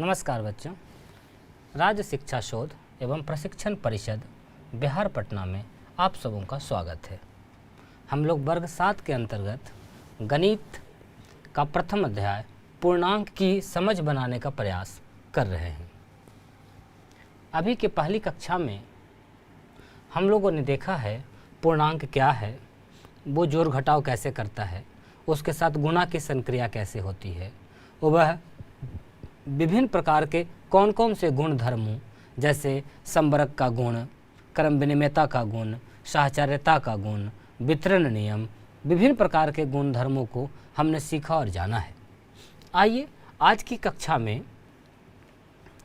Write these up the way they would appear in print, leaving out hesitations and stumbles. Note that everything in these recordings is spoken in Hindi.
नमस्कार बच्चों, राज्य शिक्षा शोध एवं प्रशिक्षण परिषद बिहार पटना में आप सबों का स्वागत है। हम लोग वर्ग 7 के अंतर्गत गणित का प्रथम अध्याय पूर्णांक की समझ बनाने का प्रयास कर रहे हैं। अभी के पहली कक्षा में हम लोगों ने देखा है पूर्णांक क्या है, वो जोड़ घटाव कैसे करता है, उसके साथ गुणा की संक्रिया कैसे होती है, वह विभिन्न प्रकार के कौन कौन से गुण धर्मों जैसे संबरक का गुण, क्रम विनिमयता का गुण, साहचर्यता का गुण, वितरण नियम, विभिन्न प्रकार के गुण धर्मों को हमने सीखा और जाना है। आइए आज की कक्षा में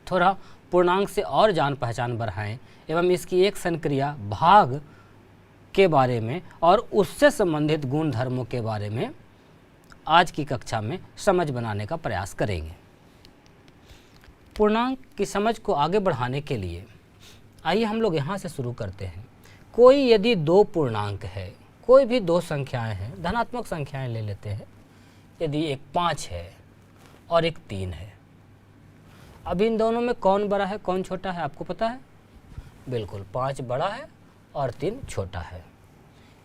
थोड़ा पूर्णांक से और जान पहचान बढ़ाएं एवं इसकी एक संक्रिया भाग के बारे में और उससे संबंधित गुण धर्मों के बारे में आज की कक्षा में समझ बनाने का प्रयास करेंगे। पूर्णांक की समझ को आगे बढ़ाने के लिए आइए हम लोग यहाँ से शुरू करते हैं। कोई यदि दो पूर्णांक है, कोई भी दो संख्याएं हैं, धनात्मक संख्याएं ले लेते हैं। यदि एक 5 है और एक 3 है, अब इन दोनों में कौन बड़ा है कौन छोटा है आपको पता है? बिल्कुल, 5 बड़ा है और 3 छोटा है।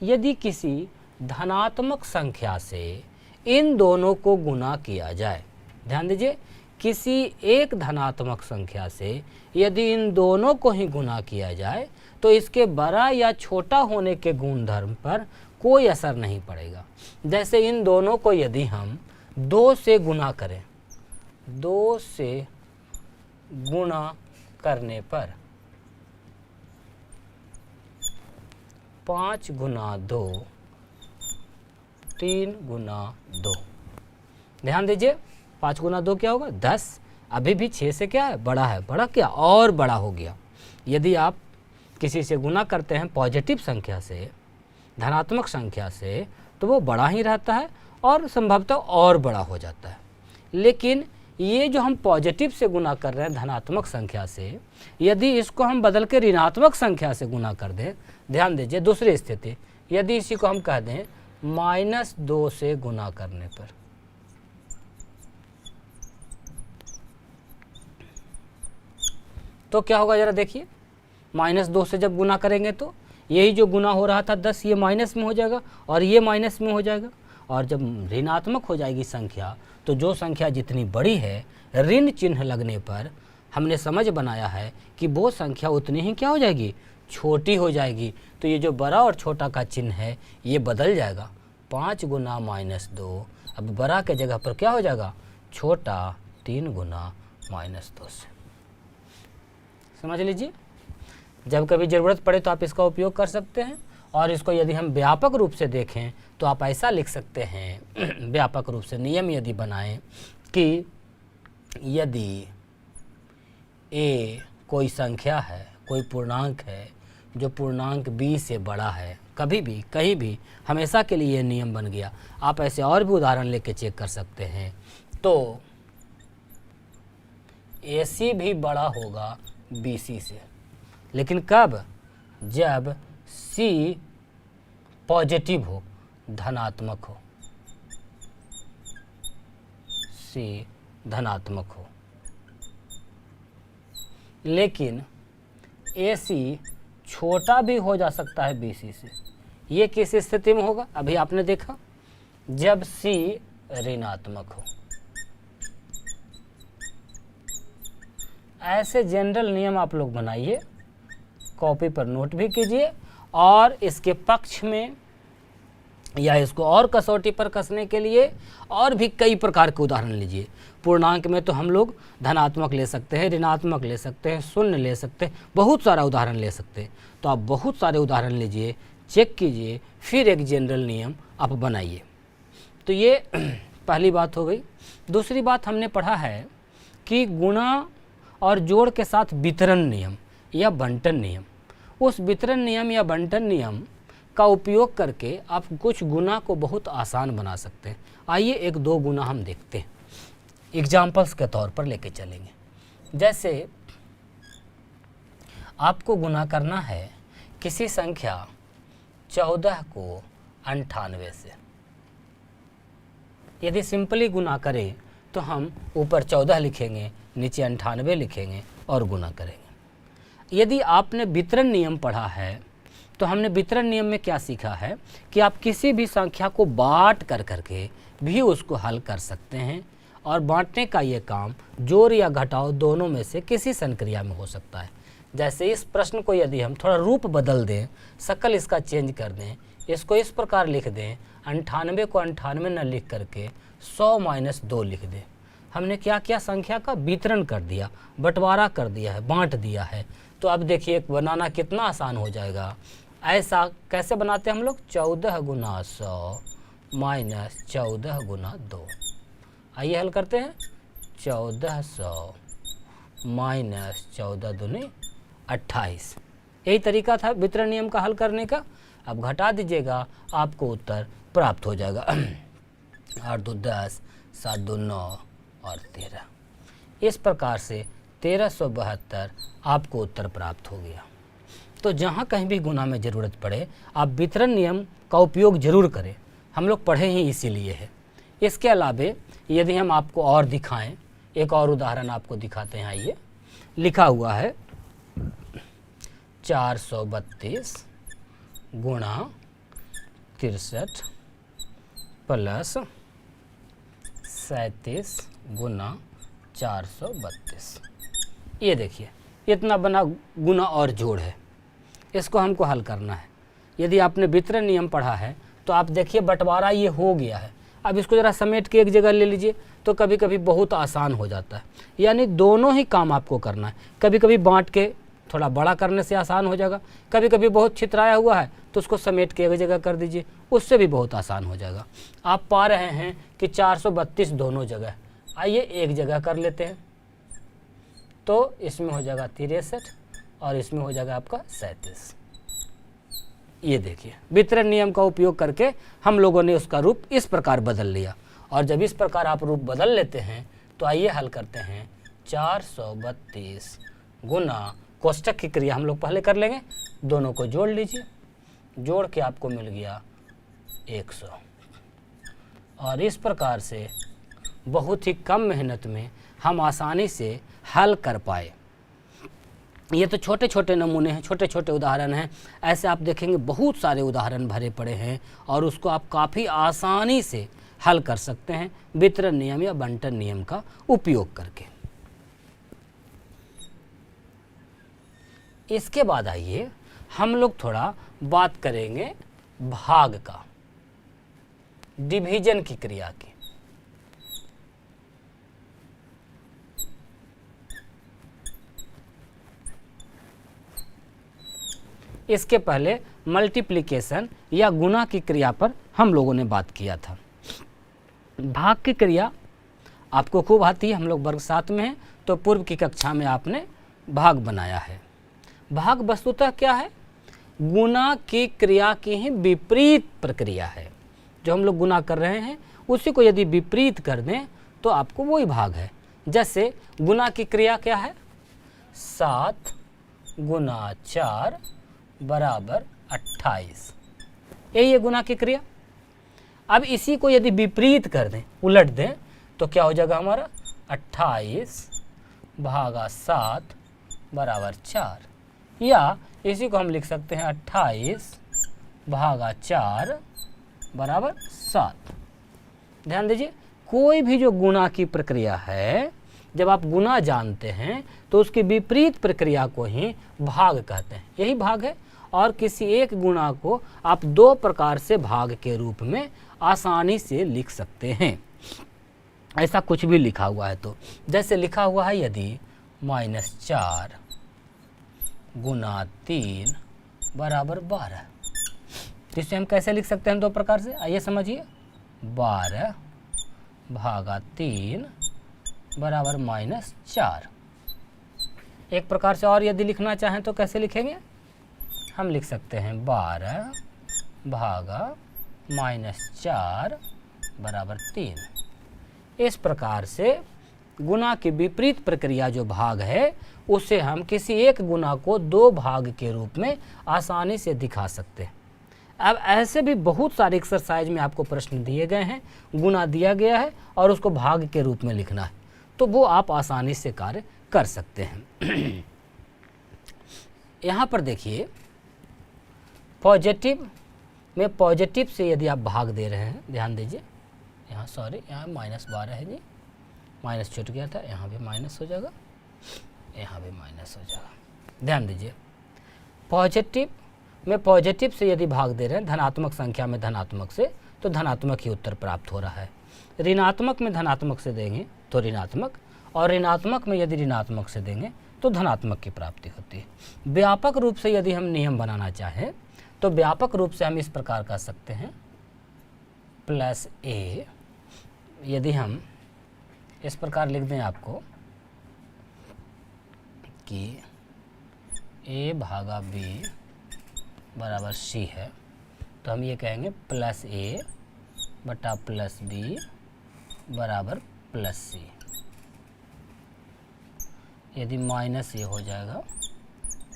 यदि किसी धनात्मक संख्या से इन दोनों को गुणा किया जाए, ध्यान दीजिए, किसी एक धनात्मक संख्या से यदि इन दोनों को ही गुणा किया जाए तो इसके बड़ा या छोटा होने के गुणधर्म पर कोई असर नहीं पड़ेगा। जैसे इन दोनों को यदि हम 2 से गुणा करें, 2 से गुणा करने पर 5 गुना 2 3 गुना 2, ध्यान दीजिए 5 गुना 2 क्या होगा 10। अभी भी 6 से क्या है बड़ा है, बड़ा क्या और बड़ा हो गया। यदि आप किसी से गुना करते हैं पॉजिटिव संख्या से, धनात्मक संख्या से, तो वो बड़ा ही रहता है और संभवतः और बड़ा हो जाता है। लेकिन ये जो हम पॉजिटिव से गुना कर रहे हैं धनात्मक संख्या से, यदि इसको हम बदल के ऋणात्मक संख्या से गुना कर दें, ध्यान दीजिए दूसरी स्थिति, यदि इसी को हम कह दें -2 से गुना करने पर, तो क्या होगा जरा देखिए। -2 से जब गुना करेंगे तो यही जो गुना हो रहा था 10, ये माइनस में हो जाएगा और ये माइनस में हो जाएगा। और जब ऋणात्मक हो जाएगी संख्या तो जो संख्या जितनी बड़ी है, ऋण चिन्ह लगने पर हमने समझ बनाया है कि वो संख्या उतनी ही क्या हो जाएगी, छोटी हो जाएगी। तो ये जो बड़ा और छोटा का चिन्ह है ये बदल जाएगा। 5 गुना -2, अब बड़ा के जगह पर क्या हो जाएगा छोटा, 3 गुना -2 से। समझ लीजिए, जब कभी ज़रूरत पड़े तो आप इसका उपयोग कर सकते हैं। और इसको यदि हम व्यापक रूप से देखें तो आप ऐसा लिख सकते हैं व्यापक रूप से नियम यदि बनाएं कि यदि a कोई संख्या है, कोई पूर्णांक है जो पूर्णांक b से बड़ा है, कभी भी कहीं भी, हमेशा के लिए ये नियम बन गया। आप ऐसे और भी उदाहरण लेके चेक कर सकते हैं। तो AC भी बड़ा होगा BC से, लेकिन कब? जब C पॉजिटिव हो, धनात्मक हो, C धनात्मक हो। लेकिन AC छोटा भी हो जा सकता है BC से। ये किस स्थिति में होगा? अभी आपने देखा, जब C ऋणात्मक हो। ऐसे जनरल नियम आप लोग बनाइए, कॉपी पर नोट भी कीजिए और इसके पक्ष में या इसको और कसौटी पर कसने के लिए और भी कई प्रकार के उदाहरण लीजिए। पूर्णांक में तो हम लोग धनात्मक ले सकते हैं, ऋणात्मक ले सकते हैं, शून्य ले सकते हैं, बहुत सारा उदाहरण ले सकते हैं। तो आप बहुत सारे उदाहरण लीजिए, चेक कीजिए, फिर एक जनरल नियम आप बनाइए। तो ये पहली बात हो गई। दूसरी बात हमने पढ़ा है कि गुणा और जोड़ के साथ वितरण नियम या बंटन नियम। उस वितरण नियम या बंटन नियम का उपयोग करके आप कुछ गुना को बहुत आसान बना सकते हैं। आइए 1-2 गुना हम देखते हैं, एग्जाम्पल्स के तौर पर लेके चलेंगे। जैसे आपको गुना करना है किसी संख्या 14 को 98 से। यदि सिंपली गुना करें तो हम ऊपर 14 लिखेंगे, नीचे 98 लिखेंगे और गुना करेंगे। यदि आपने वितरण नियम पढ़ा है तो हमने वितरण नियम में क्या सीखा है कि आप किसी भी संख्या को बांट कर करके भी उसको हल कर सकते हैं, और बांटने का ये काम जोड़ या घटाव दोनों में से किसी संक्रिया में हो सकता है। जैसे इस प्रश्न को यदि हम थोड़ा रूप बदल दें, शक्ल इसका चेंज कर दें, इसको इस प्रकार लिख दें, 98 को 98 न लिख करके 100 - 2 लिख दें, हमने क्या किया, संख्या का वितरण कर दिया, बंटवारा कर दिया है, बांट दिया है। तो अब देखिए बनाना कितना आसान हो जाएगा। ऐसा कैसे बनाते हैं हम लोग, 14 × 100 - 14 × 2। आइए हल करते हैं। 1400 - 14 दूनी 28। यही तरीका था वितरण नियम का हल करने का। अब घटा दीजिएगा, आपको उत्तर प्राप्त हो जाएगा। 8 × 2 = 10, 7 × 2 = 9 और 13। इस प्रकार से 1372 आपको उत्तर प्राप्त हो गया। तो जहाँ कहीं भी गुना में ज़रूरत पड़े आप वितरण नियम का उपयोग जरूर करें, हम लोग पढ़े ही इसीलिए है। इसके अलावे यदि हम आपको और दिखाएं, एक और उदाहरण आपको दिखाते हैं। आइए, लिखा हुआ है 432 × 63 + 37 × 432। ये देखिए इतना बना गुना और जोड़ है, इसको हमको हल करना है। यदि आपने वितरण नियम पढ़ा है तो आप देखिए बंटवारा ये हो गया है। अब इसको ज़रा समेट के एक जगह ले लीजिए, तो कभी कभी बहुत आसान हो जाता है। यानी दोनों ही काम आपको करना है। कभी कभी बांट के थोड़ा बड़ा करने से आसान हो जाएगा, कभी कभी बहुत छितराया हुआ है तो उसको समेट के एक जगह कर दीजिए, उससे भी बहुत आसान हो जाएगा। आप पा रहे हैं कि 432 दोनों जगह, आइए एक जगह कर लेते हैं। तो इसमें हो जाएगा 63 और इसमें हो जाएगा आपका 37। ये देखिए वितरण नियम का उपयोग करके हम लोगों ने उसका रूप इस प्रकार बदल लिया। और जब इस प्रकार आप रूप बदल लेते हैं तो आइए हल करते हैं। 432 गुना कोष्ठक की क्रिया हम लोग पहले कर लेंगे, दोनों को जोड़ लीजिए, जोड़ के आपको मिल गया 100। और इस प्रकार से बहुत ही कम मेहनत में हम आसानी से हल कर पाए। ये तो छोटे छोटे नमूने हैं, छोटे छोटे उदाहरण हैं। ऐसे आप देखेंगे बहुत सारे उदाहरण भरे पड़े हैं और उसको आप काफ़ी आसानी से हल कर सकते हैं वितरण नियम या बंटन नियम का उपयोग करके। इसके बाद आइए हम लोग थोड़ा बात करेंगे भाग का, डिवीजन की क्रिया की। इसके पहले मल्टीप्लिकेशन या गुना की क्रिया पर हम लोगों ने बात किया था। भाग की क्रिया आपको खूब आती है, हम लोग वर्ग 7 में हैं तो पूर्व की कक्षा में आपने भाग बनाया है। भाग वस्तुतः क्या है, गुना की क्रिया की ही विपरीत प्रक्रिया है। जो हम लोग गुना कर रहे हैं उसी को यदि विपरीत कर दें तो आपको वही भाग है। जैसे गुना की क्रिया क्या है, 7 × 4 = 28, यही है गुना की क्रिया। अब इसी को यदि विपरीत कर दें, उलट दें, तो क्या हो जाएगा हमारा 28/7 = 4, या इसी को हम लिख सकते हैं 28/4 = 7। ध्यान दीजिए, कोई भी जो गुना की प्रक्रिया है, जब आप गुना जानते हैं तो उसकी विपरीत प्रक्रिया को ही भाग कहते हैं। यही भाग है। और किसी एक गुणा को आप दो प्रकार से भाग के रूप में आसानी से लिख सकते हैं। ऐसा कुछ भी लिखा हुआ है तो, जैसे लिखा हुआ है यदि -4 × 3 = 12, तो इसे हम कैसे लिख सकते हैं दो प्रकार से, आइए समझिए। 12/3 = -4। एक प्रकार से और यदि लिखना चाहें तो कैसे लिखेंगे, हम लिख सकते हैं 12/-4 = 3। इस प्रकार से गुना की विपरीत प्रक्रिया जो भाग है उसे हम किसी एक गुना को दो भाग के रूप में आसानी से दिखा सकते हैं। अब ऐसे भी बहुत सारे एक्सरसाइज में आपको प्रश्न दिए गए हैं, गुना दिया गया है और उसको भाग के रूप में लिखना है, तो वो आप आसानी से कार्य कर सकते हैं। यहाँ पर देखिए, पॉजिटिव में पॉजिटिव से यदि आप भाग दे रहे हैं, ध्यान दीजिए, यहाँ सॉरी यहाँ -12 है जी, माइनस छूट गया था, यहाँ भी माइनस हो जाएगा, यहाँ भी माइनस हो जाएगा। ध्यान दीजिए, पॉजिटिव में पॉजिटिव से यदि भाग दे रहे हैं धनात्मक संख्या में धनात्मक से, तो धनात्मक ही उत्तर प्राप्त हो रहा है। ऋणात्मक में धनात्मक से देंगे तो ऋणात्मक, और ऋणात्मक में यदि ऋणात्मक से देंगे तो धनात्मक की प्राप्ति होती है। व्यापक रूप से यदि हम नियम बनाना चाहें तो व्यापक रूप से हम इस प्रकार कर सकते हैं, प्लस ए, यदि हम इस प्रकार लिख दें आपको कि a भागा b बराबर c है, तो हम ये कहेंगे प्लस a बटा प्लस b बराबर प्लस c। यदि माइनस ये हो जाएगा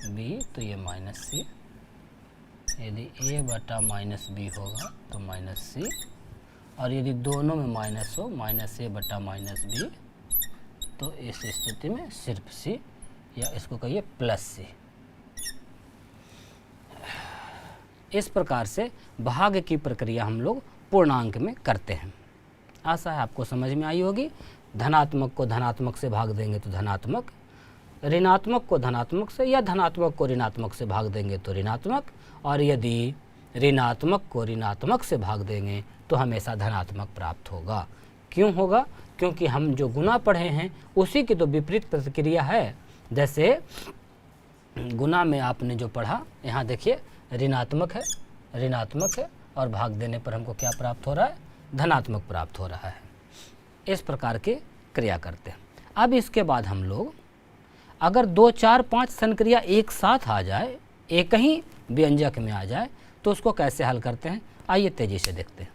b तो ये माइनस c, यदि a बटा माइनस b होगा तो माइनस c, और यदि दोनों में माइनस हो, माइनस a बटा माइनस b, तो इस स्थिति में सिर्फ c, या इसको कहिए प्लस c। इस प्रकार से भाग की प्रक्रिया हम लोग पूर्णांक में करते हैं। आशा है आपको समझ में आई होगी। धनात्मक को धनात्मक से भाग देंगे तो धनात्मक, ऋणात्मक को धनात्मक से या धनात्मक को ऋणात्मक से भाग देंगे तो ऋणात्मक, और यदि ऋणात्मक को ऋणात्मक से भाग देंगे तो हमेशा धनात्मक प्राप्त होगा। क्यों होगा? क्योंकि हम जो गुना पढ़े हैं उसी की तो विपरीत प्रतिक्रिया है। जैसे गुना में आपने जो पढ़ा, यहाँ देखिए ऋणात्मक है और भाग देने पर हमको क्या प्राप्त हो रहा है? धनात्मक प्राप्त हो रहा है। इस प्रकार के क्रिया करते हैं। अब इसके बाद हम लोग अगर 2, 4, 5 संक्रिया एक साथ आ जाए, एक ही व्यंजक में आ जाए, तो उसको कैसे हल करते हैं, आइए तेजी से देखते हैं।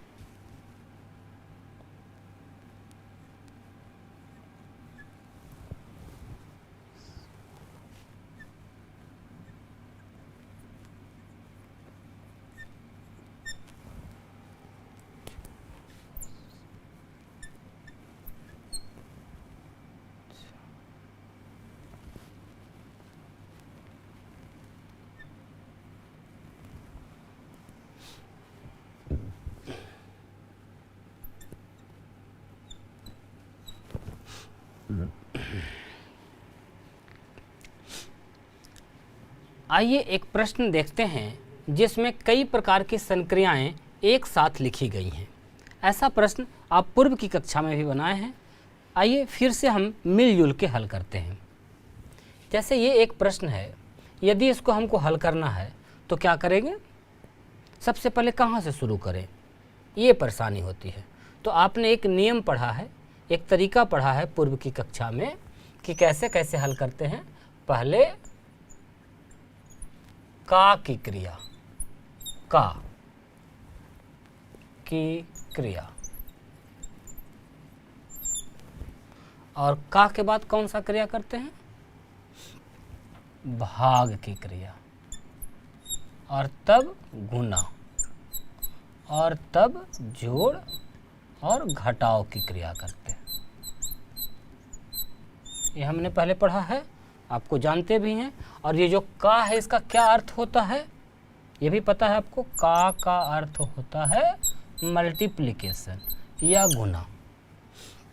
आइए एक प्रश्न देखते हैं जिसमें कई प्रकार की संक्रियाएं एक साथ लिखी गई हैं। ऐसा प्रश्न आप पूर्व की कक्षा में भी बनाए हैं। आइए फिर से हम मिलजुल के हल करते हैं। जैसे ये एक प्रश्न है, यदि इसको हमको हल करना है तो क्या करेंगे? सबसे पहले कहाँ से शुरू करें, ये परेशानी होती है। तो आपने एक नियम पढ़ा है, एक तरीका पढ़ा है पूर्व की कक्षा में कि कैसे कैसे हल करते हैं। पहले का की क्रिया, का की क्रिया, और का के बाद कौन सा क्रिया करते हैं? भाग की क्रिया, और तब गुना, और तब जोड़ और घटाव की क्रिया करते हैं। ये हमने पहले पढ़ा है, आपको जानते भी हैं। और ये जो का है इसका क्या अर्थ होता है ये भी पता है आपको। का अर्थ होता है मल्टीप्लिकेशन या गुना।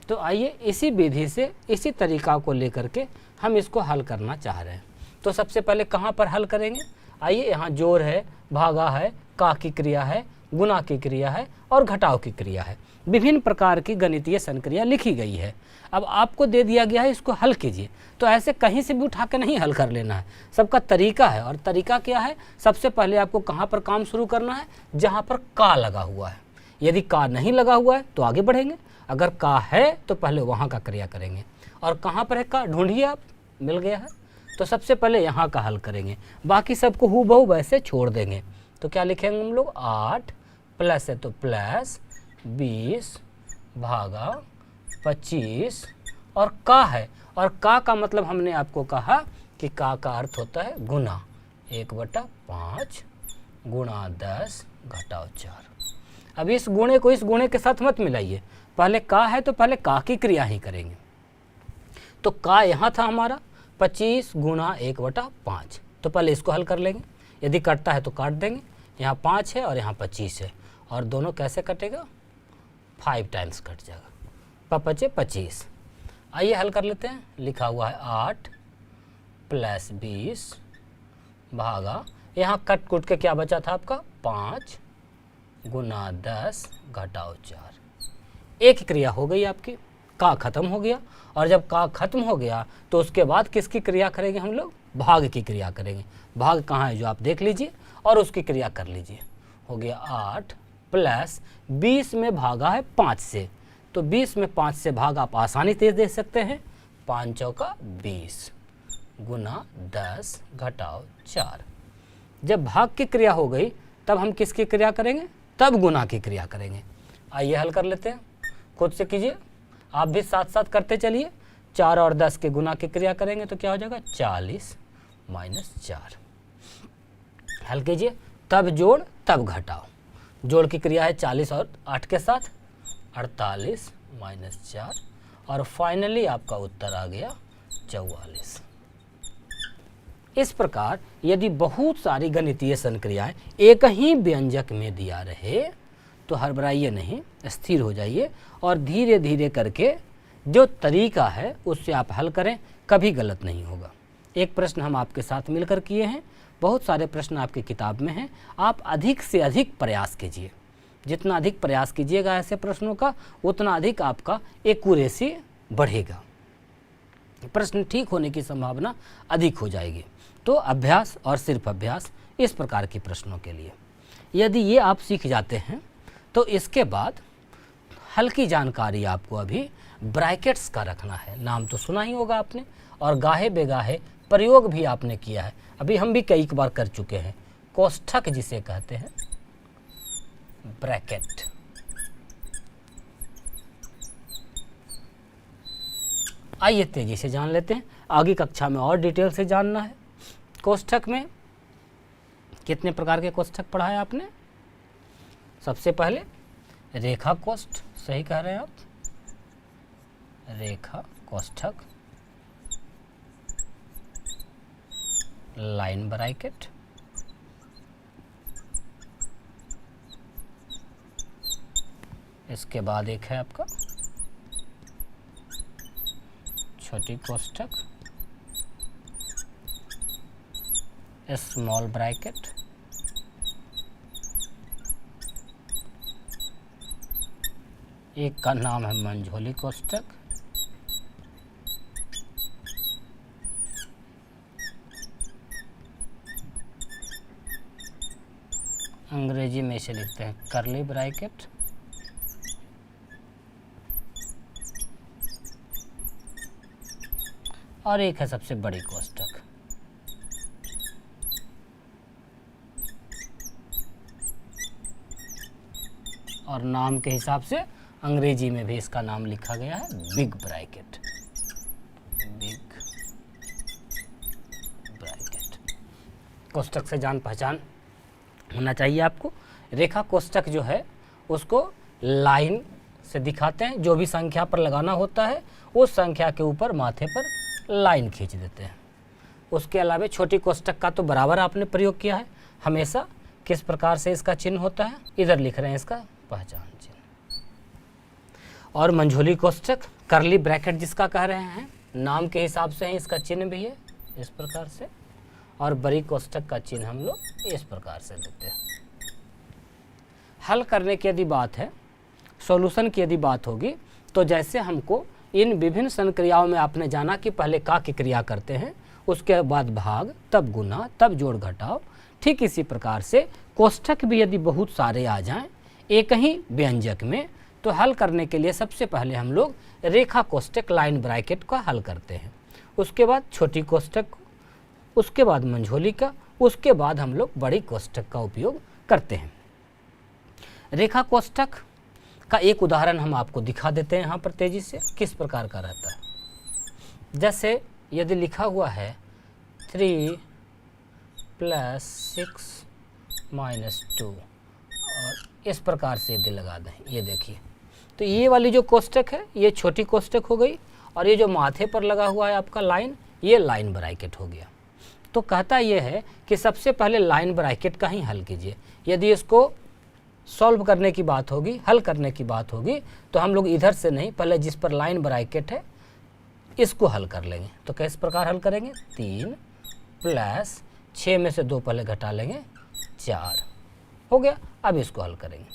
तो आइए इसी विधि से, इसी तरीका को लेकर के हम इसको हल करना चाह रहे हैं। तो सबसे पहले कहाँ पर हल करेंगे? आइए, यहाँ जोड़ है, भागा है, का की क्रिया है, गुना की क्रिया है और घटाव की क्रिया है। विभिन्न प्रकार की गणितीय संक्रिया लिखी गई है। अब आपको दे दिया गया है, इसको हल कीजिए। तो ऐसे कहीं से भी उठा के नहीं हल कर लेना है, सबका तरीका है। और तरीका क्या है? सबसे पहले आपको कहाँ पर काम शुरू करना है? जहाँ पर का लगा हुआ है। यदि का नहीं लगा हुआ है तो आगे बढ़ेंगे, अगर का है तो पहले वहाँ का क्रिया करेंगे। और कहाँ पर है का, ढूंढिए आप, मिल गया है तो सबसे पहले यहाँ का हल करेंगे, बाकी सबको हूबहू वैसे छोड़ देंगे। तो क्या लिखेंगे हम लोग? 8 प्लस है तो प्लस 20 भागा 25, और का है, और का मतलब हमने आपको कहा कि का अर्थ होता है गुना। 1/5 गुणा 10 घटाओ 4। अब इस गुणे को इस गुणे के साथ मत मिलाइए, पहले का है तो पहले का की क्रिया ही करेंगे। तो का यहाँ था हमारा 25 गुणा 1/5, तो पहले इसको हल कर लेंगे। यदि कटता है तो काट देंगे, यहाँ 5 है और यहाँ 25 है, और दोनों कैसे कटेगा, 5 टाइम्स कट जाएगा, 5 × 25। आइए हल कर लेते हैं। लिखा हुआ है 8 + 20 भागा, यहाँ कट कुट के क्या बचा था आपका 5 गुणा 10 घटाओ 4। एक क्रिया हो गई आपकी, का खत्म हो गया। और जब का खत्म हो गया तो उसके बाद किसकी क्रिया करेंगे हम लोग, भाग की क्रिया करेंगे। भाग कहाँ है जो आप देख लीजिए और उसकी क्रिया कर लीजिए। हो गया 8 + 20 में भागा है 5 से, तो 20 में 5 से भाग आप आसानी से दे सकते हैं, 5 चौका 20 गुणा 10 घटाओ 4। जब भाग की क्रिया हो गई तब हम किसकी क्रिया करेंगे, तब गुणा की क्रिया करेंगे। आइए हल कर लेते हैं, खुद से कीजिए, आप भी साथ साथ करते चलिए। 4 और 10 के गुणा की क्रिया करेंगे तो क्या हो जाएगा 40 - 4। हल कीजिए, तब जोड़ तब घटाओ। जोड़ की क्रिया है 40 और 8 के साथ, 48 - 4, और फाइनली आपका उत्तर आ गया 44। इस प्रकार यदि बहुत सारी गणितीय संक्रियाएं एक ही व्यंजक में दिया रहे तो हड़बड़ाइए नहीं, स्थिर हो जाइए और धीरे धीरे करके जो तरीका है उससे आप हल करें, कभी गलत नहीं होगा। एक प्रश्न हम आपके साथ मिलकर किए हैं, बहुत सारे प्रश्न आपकी किताब में हैं, आप अधिक से अधिक प्रयास कीजिए। जितना अधिक प्रयास कीजिएगा ऐसे प्रश्नों का, उतना अधिक आपका एक्यूरेसी बढ़ेगा, प्रश्न ठीक होने की संभावना अधिक हो जाएगी। तो अभ्यास और सिर्फ अभ्यास इस प्रकार के प्रश्नों के लिए, यदि ये आप सीख जाते हैं तो इसके बाद हल्की जानकारी आपको अभी ब्रैकेट्स का रखना है। नाम तो सुना ही होगा आपने, और गाहे बेगाहे प्रयोग भी आपने किया है, अभी हम भी कई बार कर चुके हैं। कोष्ठक जिसे कहते हैं ब्रैकेट। आइए तेजी से जान लेते हैं, आगे कक्षा में और डिटेल से जानना है। कोष्ठक में कितने प्रकार के कोष्ठक पढ़ा है आपने। सबसे पहले रेखा कोष्ठ, सही कह रहे हैं आप, रेखा कोष्ठक, लाइन ब्रैकेट, इसके बाद एक है आपका छोटी कोष्ठक, स्मॉल ब्रैकेट, एक का नाम है मंझोली कोष्ठक, अंग्रेजी में इसे लिखते हैं कर्ली ब्रैकेट, और एक है सबसे बड़ी कोष्ठक। और नाम के हिसाब से अंग्रेजी में भी इसका नाम लिखा गया है बिग ब्रैकेट, बिग ब्रैकेट। कोष्ठक से जान पहचान होना चाहिए आपको। रेखा कोष्ठक जो है उसको लाइन से दिखाते हैं, जो भी संख्या पर लगाना होता है उस संख्या के ऊपर माथे पर लाइन खींच देते हैं। उसके अलावा छोटी कोष्ठक का तो बराबर आपने प्रयोग किया है हमेशा। किस प्रकार से इसका चिन्ह होता है, इधर लिख रहे हैं इसका पहचान चिन्ह। और मंझोली कोष्ठक, कर्ली ब्रैकेट जिसका कह रहे हैं, नाम के हिसाब से ही इसका चिन्ह भी है इस प्रकार से। और बड़ी कोष्ठक का चिन्ह हम लोग इस प्रकार से देते हैं। हल करने की यदि बात है, सॉल्यूशन की यदि बात होगी, तो जैसे हमको इन विभिन्न संक्रियाओं में आपने जाना कि पहले का की क्रिया करते हैं, उसके बाद भाग, तब गुना, तब जोड़ घटाव, ठीक इसी प्रकार से कोष्ठक भी यदि बहुत सारे आ जाएं एक ही व्यंजक में, तो हल करने के लिए सबसे पहले हम लोग रेखा कोष्ठक, लाइन ब्रैकेट का हल करते हैं। उसके बाद छोटी कोष्ठक, उसके बाद मंझोली का, उसके बाद हम लोग बड़ी कोष्ठक का उपयोग करते हैं। रेखा कोष्ठक का एक उदाहरण हम आपको दिखा देते हैं यहाँ पर तेजी से, किस प्रकार का रहता है। जैसे यदि लिखा हुआ है 3 + 6 -2 और इस प्रकार से यदि लगा दें, ये देखिए, तो ये वाली जो कोष्टक है ये छोटी कोष्टक हो गई और ये जो माथे पर लगा हुआ है आपका लाइन, ये लाइन ब्रैकेट हो गया। तो कहता ये है कि सबसे पहले लाइन ब्रैकेट का ही हल कीजिए। यदि इसको सॉल्व करने की बात होगी, हल करने की बात होगी, तो हम लोग इधर से नहीं, पहले जिस पर लाइन ब्रैकेट है इसको हल कर लेंगे। तो किस प्रकार हल करेंगे, 3 + 6 में से 2 पहले घटा लेंगे, 4 हो गया। अब इसको हल करेंगे,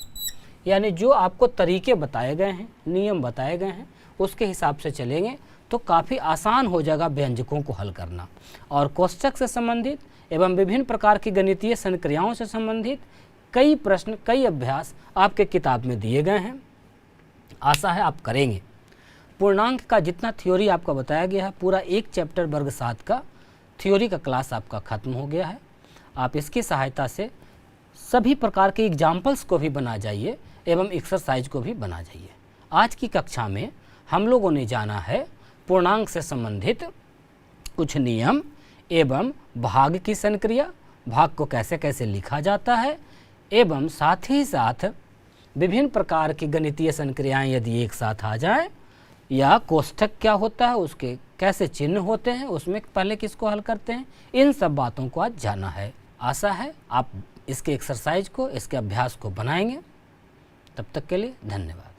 यानी जो आपको तरीके बताए गए हैं, नियम बताए गए हैं, उसके हिसाब से चलेंगे तो काफ़ी आसान हो जाएगा व्यंजकों को हल करना। और कोष्टक से संबंधित एवं विभिन्न प्रकार की गणितीय संक्रियाओं से संबंधित कई प्रश्न, कई अभ्यास आपके किताब में दिए गए हैं। आशा है आप करेंगे। पूर्णांक का जितना थ्योरी आपका बताया गया है, पूरा एक चैप्टर वर्ग 7 का थ्योरी का क्लास आपका ख़त्म हो गया है। आप इसकी सहायता से सभी प्रकार के एग्जाम्पल्स को भी बना जाइए एवं एक्सरसाइज को भी बना जाइए। आज की कक्षा में हम लोगों ने जाना है पूर्णांक से संबंधित कुछ नियम एवं भाग की संक्रिया, भाग को कैसे कैसे लिखा जाता है, एवं साथ ही साथ विभिन्न प्रकार की गणितीय संक्रियाएं यदि एक साथ आ जाएं, या कोष्ठक क्या होता है, उसके कैसे चिन्ह होते हैं, उसमें पहले किसको हल करते हैं, इन सब बातों को आज जाना है। आशा है आप इसके एक्सरसाइज को, इसके अभ्यास को बनाएंगे। तब तक के लिए धन्यवाद।